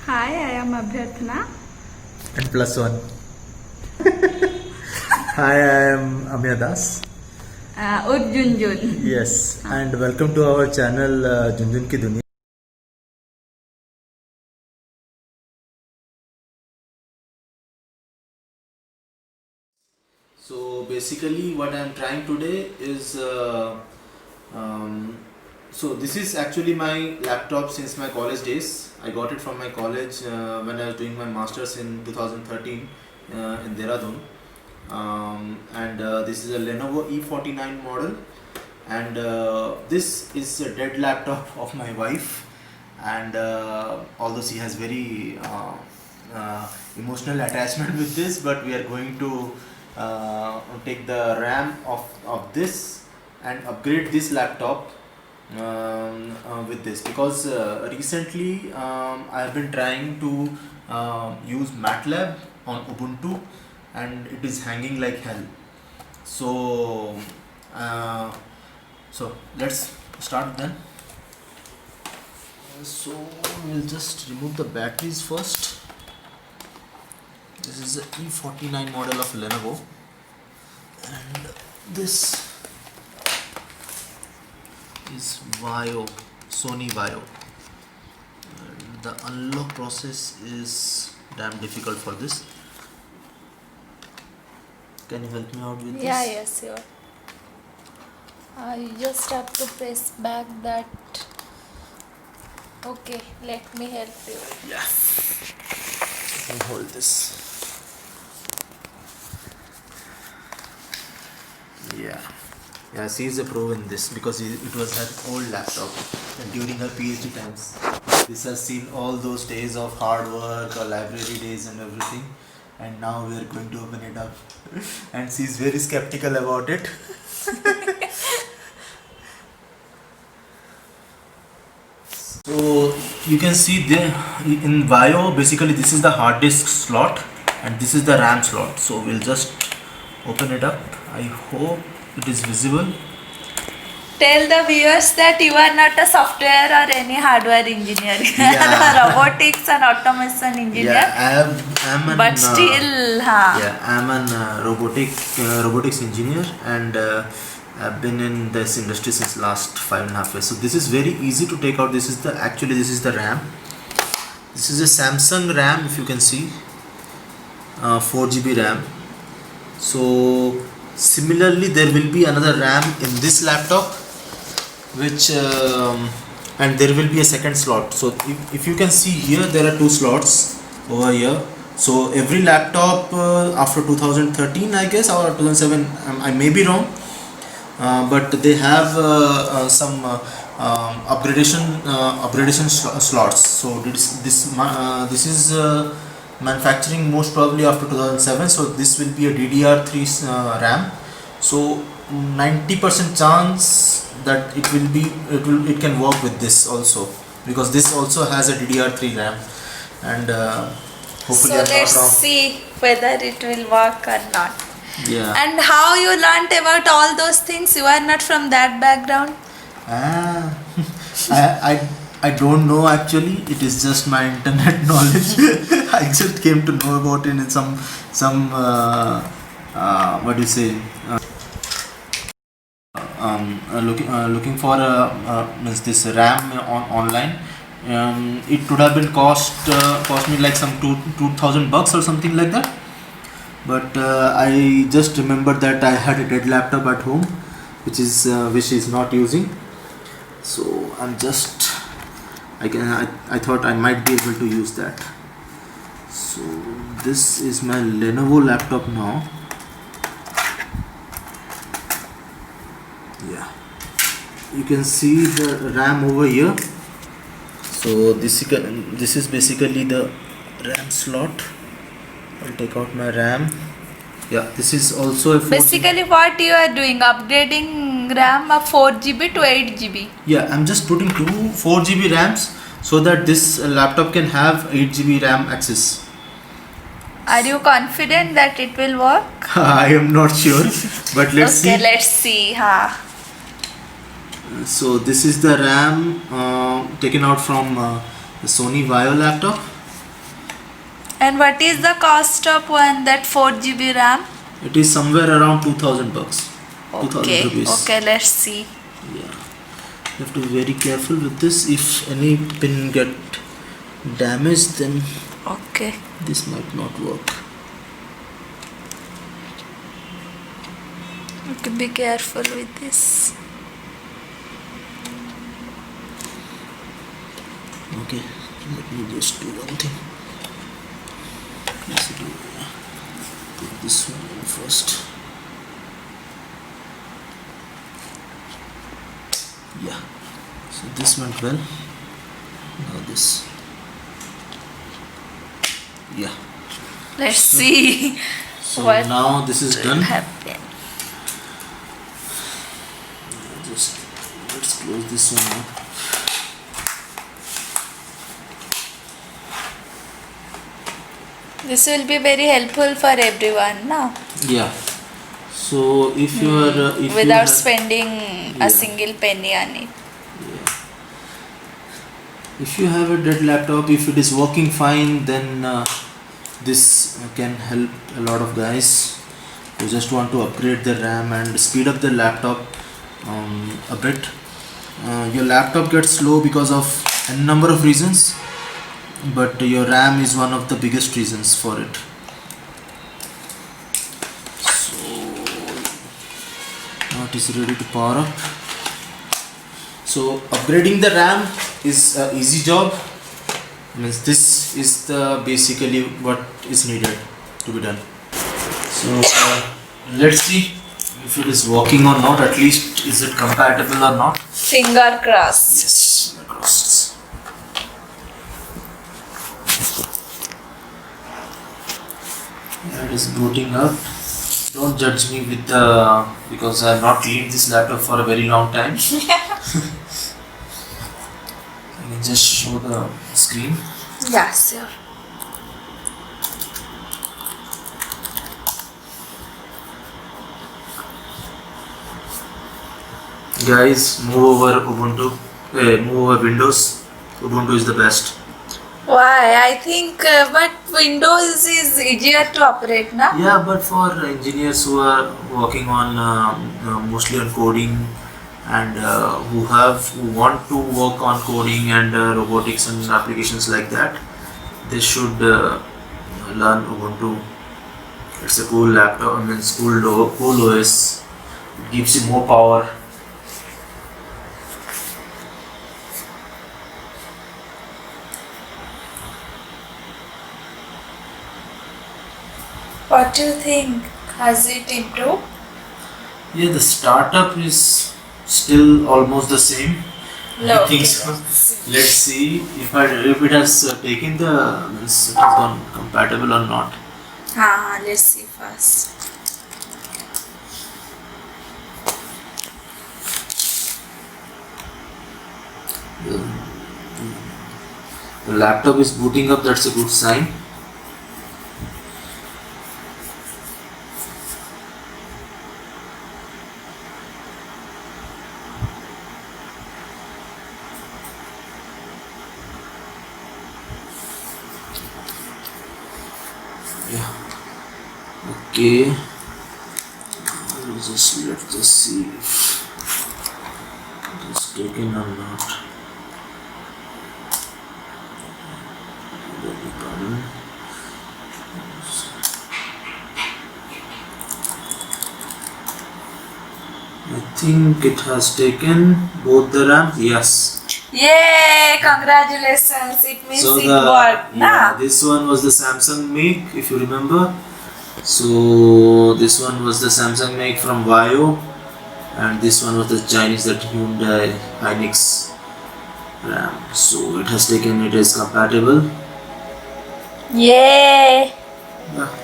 Hi, I am Abhyarthana. And plus one. Hi, I am Amya Das. Junjun. Yes, and welcome to our channel Junjun Ki Dunia. So basically, what I am trying today is um, so this is actually my laptop since my college days. I got it from my college when I was doing my masters in 2013 in Dehradun. And this is a Lenovo E49 model, and this is a dead laptop of my wife, and although she has very emotional attachment with this, but we are going to take the RAM of this and upgrade this laptop with this, because recently I have been trying to use MATLAB on Ubuntu, and it is hanging like hell. So uh, let's start then. So we'll just remove the batteries first. This is the E49 model of Lenovo, and this is Vaio, Sony Vaio. And the unlock process is damn difficult for this. Can you help me out with this? Yes, sure. You just have to press back that. Okay, let me help you. Yeah. You can hold this. Yeah. Yeah, she is a pro in this because it was her old laptop, and during her PhD times. This has seen all those days of hard work, library days, and everything. And now we are going to open it up, and she's very skeptical about it. So you can see there in Vaio, basically this is the hard disk slot and this is the RAM slot. So we'll just open it up. I hope it is visible. Tell the viewers that you are not a software or any hardware engineer. You are Yeah. a robotics and automation engineer. Yeah, I'm an, But still, yeah, I'm an robotics engineer, and I've been in this industry since last 5.5 years. So this is very easy to take out. This is the RAM. This is a Samsung RAM, if you can see, 4 GB RAM. So similarly, there will be another RAM in this laptop, which and there will be a second slot. So if you can see here, there are two slots over here. So every laptop after 2013, I guess, or 2007, I may be wrong, but they have some upgradation slots. So this is manufacturing most probably after 2007. So this will be a DDR3 RAM. So 90% chance that it can work with this also, because this also has a DDR3 RAM, and hopefully so I'm let's not wrong. see whether it will work or not. Yeah. And how you learnt about all those things? You are not from that background. Ah, I don't know actually. It is just my internet knowledge. I just came to know about it in some what do you say? Looking for means this RAM online. It would have been cost me like some $2,000 or something like that. But I just remembered that I had a dead laptop at home, which is not using. So I thought I might be able to use that. So this is my Lenovo laptop now. Yeah, you can see the RAM over here. So this is basically the RAM slot. I'll take out my RAM. Yeah, this is also a 4 Basically, what you are doing, upgrading RAM of 4 GB to 8 GB. Yeah, I'm just putting two 4 GB RAMs so that this laptop can have 8 GB RAM access. Are you confident that it will work? I am not sure, but let's see. Okay, let's see. So this is the RAM taken out from the Sony Vaio laptop. And what is the cost of one that 4 GB RAM? It is somewhere around 2000 bucks. 2000 Okay, rupees. okay, let's see. Yeah. You have to be very careful with this. If any pin get damaged, then Okay. this might not work. Okay, be careful with this. Okay, let me just do one thing. Let's do put this one in first. Yeah, so this went well. Now this. Yeah. Let's see So what now this is will done. happen. Just let's close this one up. This will be very helpful for everyone, no? Yeah. So if you are if Without you have, spending Yeah. a single penny on it. yeah. If you have a dead laptop, if it is working fine, then this can help a lot of guys who just want to upgrade their RAM and speed up their laptop a bit. Your laptop gets slow because of a number of reasons, but your RAM is one of the biggest reasons for it. So now it is ready to power up. So upgrading the RAM is an easy job. Means this is the basically what is needed to be done. So let's see if it is working or not. At least is it compatible or not? Finger crossed. Yes, across. Yeah, it is booting up. Don't judge me with the because I have not cleaned this laptop for a very long time. I can just show the screen. Yeah, sure. Guys, move over Ubuntu. Move over Windows. Ubuntu is the best. Why? I think, but Windows is easier to operate, na? Yeah, but for engineers who are working on mostly on coding and who want to work on coding and robotics and applications like that, they should learn Ubuntu. It's a cool laptop. I mean, cool OS. It gives you more power. What do you think? Has it improved? Yeah, the startup is still almost the same. I think so. Let's see if it has taken the means it has gone compatible or not. Let's see first. The laptop is booting up. That's a good sign. Yeah. Okay. I'll just let us see if it is taken or not. Beg your pardon. I think it has taken both the RAMs. Yes. Yay! Congratulations! It means So it worked, na? this one was the Samsung make, if you remember. So this one was the Samsung make from Vaio, and this one was the Chinese, that Hyundai Hynix RAM. So it has taken, it is compatible. Yay! Yeah.